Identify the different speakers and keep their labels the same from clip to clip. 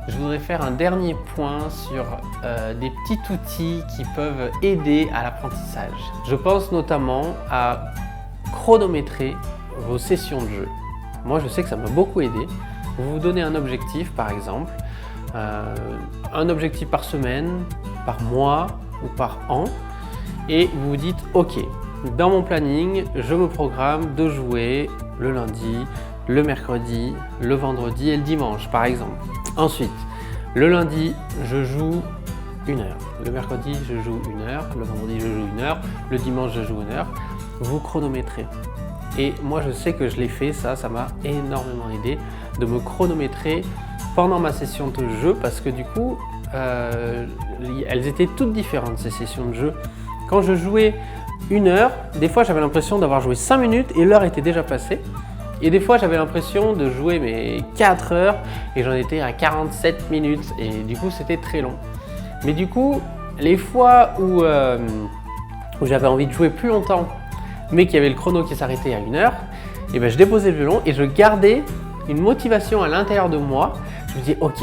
Speaker 1: je voudrais faire un dernier point sur des petits outils qui peuvent aider à l'apprentissage. Je pense notamment à chronométrer vos sessions de jeu. Moi, je sais que ça m'a beaucoup aidé. Vous vous donnez un objectif, par exemple, un objectif par semaine, par mois ou par an, et vous vous dites « Ok, dans mon planning, je me programme de jouer le lundi, le mercredi, le vendredi et le dimanche, par exemple. Ensuite, le lundi, je joue 1 heure. Le mercredi, je joue 1 heure. Le vendredi, je joue 1 heure. Le dimanche, je joue 1 heure. » Vous chronométrez. Et moi, je sais que je l'ai fait, ça m'a énormément aidé de me chronométrer pendant ma session de jeu parce que du coup, elles étaient toutes différentes, ces sessions de jeu. Quand je jouais 1 heure, des fois, j'avais l'impression d'avoir joué 5 minutes et l'heure était déjà passée. Et des fois, j'avais l'impression de jouer 4 heures et j'en étais à 47 minutes. Et du coup, c'était très long. Mais du coup, les fois où j'avais envie de jouer plus longtemps, mais qu'il y avait le chrono qui s'arrêtait à 1 heure, et ben je déposais le violon et je gardais une motivation à l'intérieur de moi. Je me disais, ok,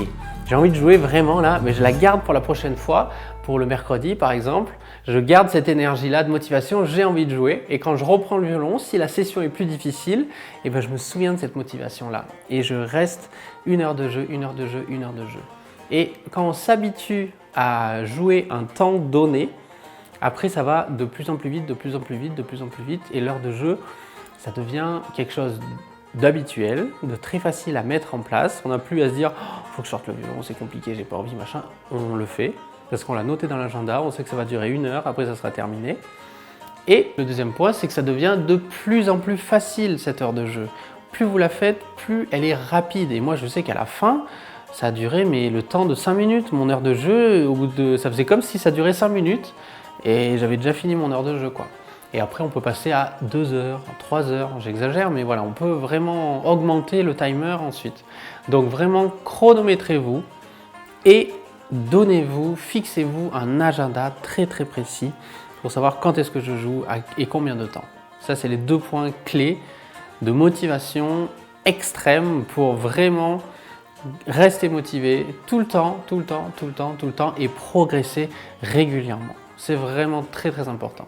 Speaker 1: j'ai envie de jouer vraiment là, mais je la garde pour la prochaine fois, pour le mercredi par exemple. Je garde cette énergie-là de motivation, j'ai envie de jouer. Et quand je reprends le violon, si la session est plus difficile, et ben je me souviens de cette motivation-là. Et je reste 1 heure de jeu, 1 heure de jeu, 1 heure de jeu. Et quand on s'habitue à jouer un temps donné, après, ça va de plus en plus vite, de plus en plus vite, de plus en plus vite. Et l'heure de jeu, ça devient quelque chose d'habituel, de très facile à mettre en place. On n'a plus à se dire oh, « faut que je sorte le violon, c'est compliqué, j'ai pas envie, machin ». On le fait parce qu'on l'a noté dans l'agenda, on sait que ça va durer 1 heure, après ça sera terminé. Et le deuxième point, c'est que ça devient de plus en plus facile cette heure de jeu. Plus vous la faites, plus elle est rapide. Et moi, je sais qu'à la fin, ça a duré le temps de 5 minutes. Mon heure de jeu, ça faisait comme si ça durait 5 minutes. Et j'avais déjà fini mon heure de jeu, quoi. Et après, on peut passer à 2 heures, 3 heures, j'exagère, mais voilà, on peut vraiment augmenter le timer ensuite. Donc vraiment, chronométrez-vous et donnez-vous, fixez-vous un agenda très très précis pour savoir quand est-ce que je joue et combien de temps. Ça, c'est les 2 points clés de motivation extrême pour vraiment rester motivé tout le temps, tout le temps, tout le temps, tout le temps et progresser régulièrement. C'est vraiment très très important.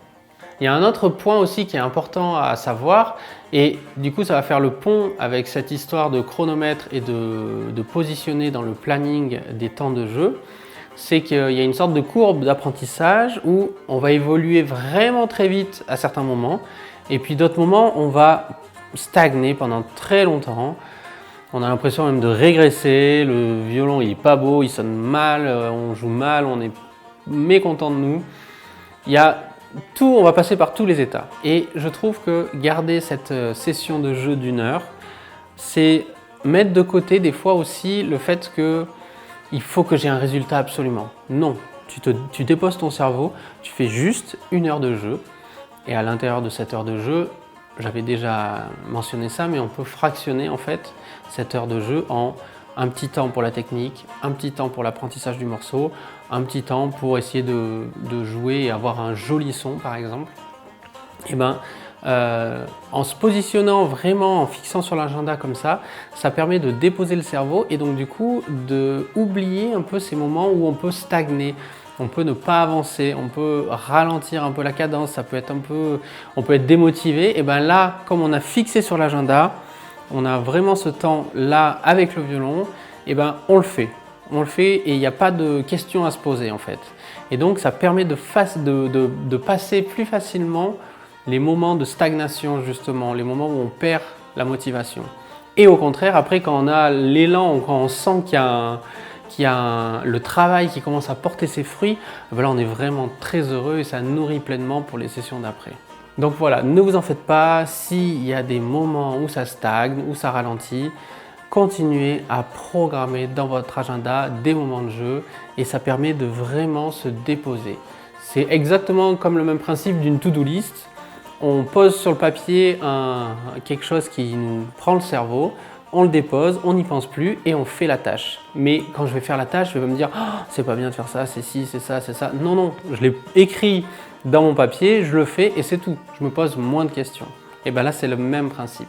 Speaker 1: Il y a un autre point aussi qui est important à savoir et du coup ça va faire le pont avec cette histoire de chronomètre et de positionner dans le planning des temps de jeu. C'est qu'il y a une sorte de courbe d'apprentissage où on va évoluer vraiment très vite à certains moments et puis d'autres moments on va stagner pendant très longtemps. On a l'impression même de régresser, le violon il est pas beau, il sonne mal, on joue mal, on est mécontent de nous. Il y a tout, on va passer par tous les états. Et je trouve que garder cette session de jeu d'1 heure, c'est mettre de côté des fois aussi le fait que il faut que j'ai un résultat absolument. Non, tu déposes ton cerveau, tu fais juste 1 heure de jeu. Et à l'intérieur de cette heure de jeu, j'avais déjà mentionné ça, mais on peut fractionner en fait cette heure de jeu en un petit temps pour la technique, un petit temps pour l'apprentissage du morceau, un petit temps pour essayer de jouer et avoir un joli son par exemple. Et en se positionnant vraiment, en fixant sur l'agenda comme ça permet de déposer le cerveau et donc du coup d'oublier un peu ces moments où on peut stagner. On peut ne pas avancer, on peut ralentir un peu la cadence, ça peut être on peut être démotivé. Et bien là, comme on a fixé sur l'agenda, on a vraiment ce temps-là avec le violon, et ben on le fait. On le fait et il n'y a pas de questions à se poser en fait. Et donc ça permet de passer plus facilement les moments de stagnation justement, les moments où on perd la motivation. Et au contraire, après quand on a l'élan, quand on sent qu'il y a le travail qui commence à porter ses fruits, ben là on est vraiment très heureux et ça nourrit pleinement pour les sessions d'après. Donc voilà, ne vous en faites pas, s'il y a des moments où ça stagne, où ça ralentit, continuez à programmer dans votre agenda des moments de jeu et ça permet de vraiment se déposer. C'est exactement comme le même principe d'une to-do list. On pose sur le papier quelque chose qui nous prend le cerveau, on le dépose, on n'y pense plus et on fait la tâche. Mais quand je vais faire la tâche, je vais pas me dire oh, c'est pas bien de faire ça, c'est ci, c'est ça, c'est ça. Non, non, je l'ai écrit dans mon papier, je le fais et c'est tout. Je me pose moins de questions. Et bien là, c'est le même principe.